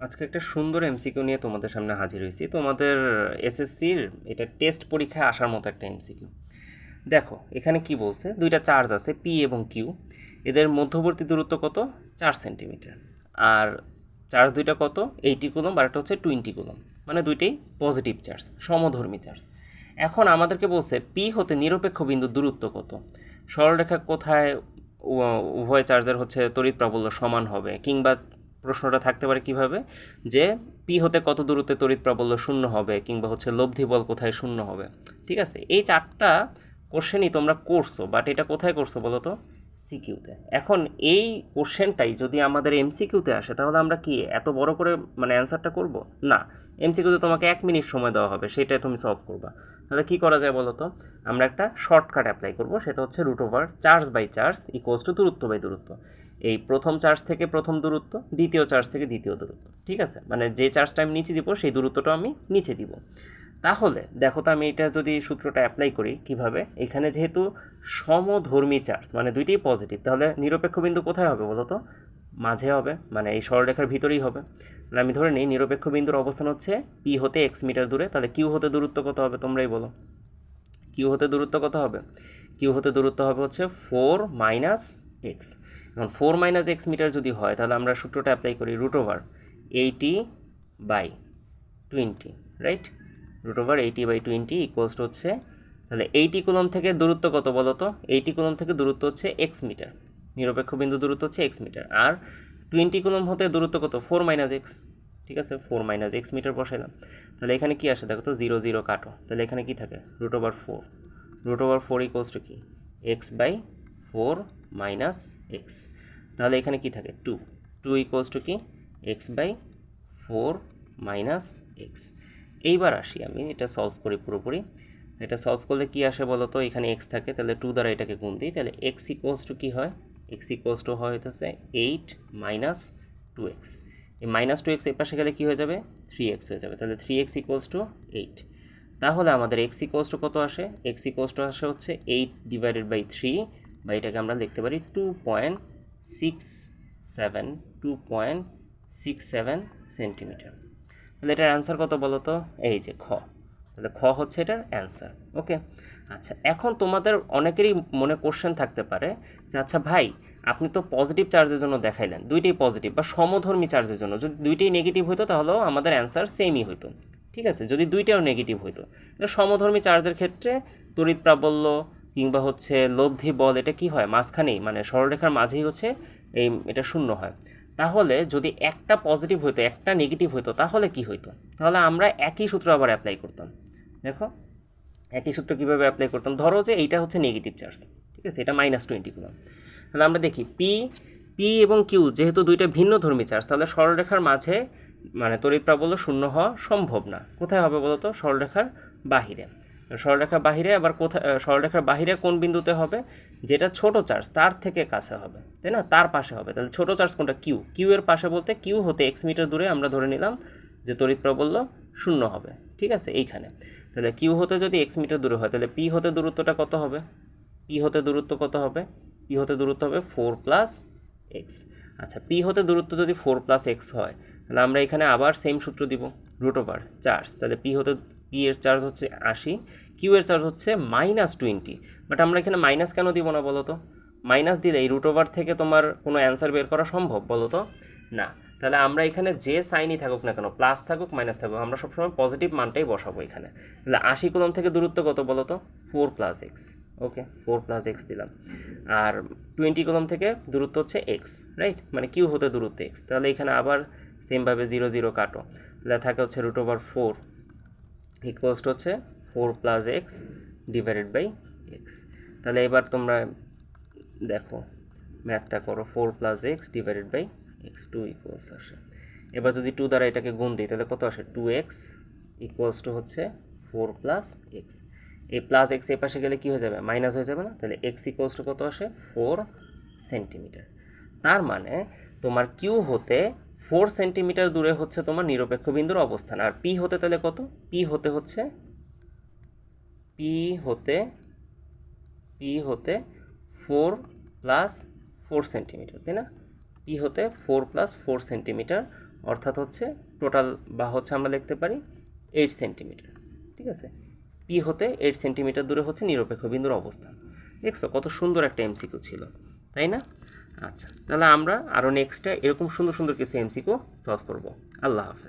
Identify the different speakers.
Speaker 1: আজকে একটা সুন্দর এমসিকিউ নিয়ে তোমাদের সামনে হাজির হয়েছি। তোমাদের এসএসসির এটা টেস্ট পরীক্ষায় আসার মতো একটা এমসিকিউ। দেখো এখানে কি বলছে, দুইটা চার্জ আছে পি এবং কিউ, এদের মধ্যবর্তী দূরত্ব কত? 4 সেন্টিমিটার। আর চার্জ দুইটা কত? 80 কুলম্ব, আর একটা হচ্ছে 20 কুলম্ব, মানে দুইটাই পজিটিভ চার্জ, সমধর্মী চার্জ। এখন আমাদেরকে বলছে পি হতে নিরপেক্ষ বিন্দুর দূরত্ব কত। সরলরেখা কোথায় উভয় চার্জের হচ্ছে তড়িৎ প্রাবল্য সমান হবে, কিংবা প্রশ্নটা থাকতে পারে কিভাবে, যে পি হতে কত দূরত্বে তড়িৎ প্রাবল্য শূন্য হবে, কিংবা হচ্ছে লব্ধি বল কোথায় শূন্য হবে। ঠিক আছে, এই চারটা কোশ্চেনই তোমরা করছো, বাট এটা কোথায় করছো বলো তো? সিকিউতে। এখন এই কোশ্চেনটাই যদি আমাদের এমসিকিউতে আসে, তাহলে আমরা কি এত বড় করে মানে অ্যান্সারটা করব? না। এমসিকিউতে তোমাকে 1 মিনিট সময় দেওয়া হবে, সেটাই তুমি সলভ করবা। তাহলে কী করা যায় বলো তো? আমরা একটা শর্টকাট অ্যাপ্লাই করব, সেটা হচ্ছে root over charge by charge equals to দূরত্ব বাই দূরত্ব। এই প্রথম চার্জ থেকে প্রথম দূরত্ব, দ্বিতীয় চার্জ থেকে দ্বিতীয় দূরত্ব। ঠিক আছে, মানে যে চার্জটা আমি নিচে দিব সেই দূরত্বটা আমি নিচে দিব। তাহলে দেখো তো, আমি এটা যদি সূত্রটা অ্যাপ্লাই করি কিভাবে, এখানে যেহেতু সমধর্মী চার্জ মানে দুইটাই পজিটিভ, তাহলে নিরপেক্ষ বিন্দু কোথায় হবে বলো তো? মাঝে হবে, মানে এই সরলরেখার ভিতরেই হবে। তাহলে আমি ধরে নিই নিরপেক্ষ বিন্দুর অবস্থান হচ্ছে পি হতে এক্স মিটার দূরে। তাহলে কিউ হতে দূরত্ব কত হবে তোমরাই বলো? কিউ হতে দূরত্ব কত হবে? কিউ হতে দূরত্ব হবে হচ্ছে 4 - x। এখন 4 - x মিটার যদি হয়, তাহলে আমরা সূত্রটা অ্যাপ্লাই করি, root over 80/20, right? Root over 80/20 equals to হচ্ছে, তাহলে 80 কুলম্ব থেকে দূরত্ব কত বলো তো? 80 কুলম্ব থেকে দূরত্ব হচ্ছে এক্স মিটার, নিরপেক্ষ বিন্দু দূরত্ব হচ্ছে এক্স মিটার। আর 20 কুলম্ব হতে দূরত্ব কত? 4 - x। ঠিক আছে, 4 - x মিটার বসাইলাম। তাহলে এখানে কি আসে দেখো তো, 0 0 কাটো, তাহলে এখানে কি থাকে? Root over 4। Root over 4 equals to কি? x/4 - x। তাহলে এখানে কি থাকে? 2। 2 ইকুয়ালস টু কি? x/4 - x। এইবার আসি, আমি এটা সলভ করি পুরোপুরি। এটা সলভ করলে কি আসে বলো তো? এখানে x থাকে, তাহলে 2 দ্বারা এটাকে গুণ দিই, তাহলে x ইকুয়ালস টু কী হয়? x ইকুয়ালস টু হয় হইতেছে 8 - 2x। এই -2x এই পাশে গেলে কী হয়ে যাবে? 3x হয়ে যাবে। তাহলে 3x ইকুয়ালস টু 8। তাহলে আমাদের x ইকুয়ালস টু কত আসে? x ইকুয়ালস টু আসে হচ্ছে 8/3, বা এটাকে আমরা লিখতে পারি 2.67 2.67 সেন্টিমিটার। তাহলে এটার অ্যান্সার কত বলো তো? এই যে খ। তাহলে খ হচ্ছে এটার অ্যান্সার। ওকে। আচ্ছা, এখন তোমাদের অনেকেরই মনে কোশ্চেন থাকতে পারে যে আচ্ছা ভাই, আপনি তো পজিটিভ চার্জের জন্য দেখাইলেন, দুইটাই পজিটিভ বা সমধর্মী চার্জের জন্য যদি দুইটাই নেগেটিভ হইতো, তাহলেও আমাদের অ্যান্সার সেমই হইতো। ঠিক আছে, যদি দুইটাও নেগেটিভ হইতো, সমধর্মী চার্জের ক্ষেত্রে তড়িৎ প্রাবল্য কিংবা হচ্ছে লব্ধি বল, এটা কি হয়? মাঝখানেই, মানে সরলরেখার মাঝেই হচ্ছে এটা শূন্য হয়। তাহলে যদি একটা পজিটিভ হইতো একটা নেগেটিভ হইতো, তাহলে কি হইতো? তাহলে আমরা একই সূত্র আবার অ্যাপ্লাই করতাম। দেখো একই সূত্র কীভাবে অ্যাপ্লাই করতাম। ধরো যে এইটা হচ্ছে নেগেটিভ চার্জ, ঠিক আছে, এটা -20 কুলম্ব। তাহলে আমরা দেখি পি পি এবং কিউ যেহেতু দুইটা ভিন্ন ধর্মী চার্জ, তাহলে সরলরেখার মাঝে মানে তড়িৎ প্রাবল্য শূন্য হওয়া সম্ভব না। কোথায় হবে বলো তো? সরলরেখার বাহিরে। সরলরেখার বাহিরে আবার কোথায়? সরলরেখার বাহিরে কোন বিন্দুতে হবে? যেটা ছোট চার্জ তার থেকে কাছে হবে, তাই না? তার পাশে হবে। তাহলে ছোট চার্জ কোনটা? কিউ। কিউ এর পাশে বলতে কিউ হতে এক্স মিটার দূরে আমরা ধরে নিলাম যে তড়িৎ প্রাবল্য শূন্য হবে। ঠিক আছে, এইখানে। তাহলে কিউ হতে যদি এক্স মিটার দূরে হয়, তাহলে পি হতে দূরত্বটা কত হবে? পি হতে দূরত্ব কত হবে? পি হতে দূরত্ব হবে 4 + x। আচ্ছা, পি হতে দূরত্ব যদি 4 + x হয়, তাহলে আমরা এখানে আবার সেম সূত্র দিব, রুট ওভার চার্জ। তাহলে পি এর চার্জ হচ্ছে 80, কিউ এর চার্জ হচ্ছে -20। বাট আমরা এখানে মাইনাস কেন দিব না বলো তো? মাইনাস দিলে এই রুট ওভার থেকে তোমার কোনো অ্যান্সার বের করা সম্ভব বলো তো? না। তাহলে আমরা এখানে যে সাইনই থাকুক না কেন, প্লাস থাকুক মাইনাস থাকুক, আমরা সবসময় পজিটিভ মানটাই বসাবো এখানে। তাহলে 80 কুলম্ব থেকে দূরত্ব কত বলো তো? 4 + x। ওকে, 4 + x দিলাম। আর 20 কুলম্ব থেকে দূরত্ব হচ্ছে এক্স, রাইট? মানে কিউ হতে দূরত্ব এক্স। তাহলে এখানে আবার সেমভাবে 0 0 কাটো, তাহলে থাকে হচ্ছে রুট ওভার 4 ইকুয়ালস টু হচ্ছে 4 + x / x। তাহলে এবার তোমরা দেখো ম্যাথটা করো, 4 + x / x, 2 ইকুয়ালস আসে। এবার যদি 2 দ্বারা এটাকে গুণ দিই, তাহলে কত আসে? 2x ইকুয়ালস টু হচ্ছে 4 + x। এই প্লাস এক্স এই পাশে গেলে কী হয়ে যাবে? মাইনাস হয়ে যাবে না? তাহলে এক্স ইকুয়ালস টু কত আসে? 4 সেন্টিমিটার। তার মানে তোমার কিউ হতে 4 সেন্টিমিটার দূরে হচ্ছে তোমার নিরপেক্ষ বিন্দুর অবস্থান। আর পি হতে তাহলে কত? পি হতে হচ্ছে পি হতে পি হতে 4 + 4 সেন্টিমিটার, তাই না? পি হতে 4 + 4 সেন্টিমিটার অর্থাৎ হচ্ছে টোটাল বা হচ্ছে আমরা লিখতে পারি 8 সেন্টিমিটার। ঠিক আছে, পি হতে 8 সেন্টিমিটার দূরে হচ্ছে নিরপেক্ষ বিন্দুর অবস্থান। দেখছো কত সুন্দর একটা এমসিকিউ ছিল, তাই না? আচ্ছা, তাহলে আমরা আরও নেক্সটে এরকম সুন্দর সুন্দর কিছু এমসিকিউ সলভ করব। আল্লাহ হাফেজ।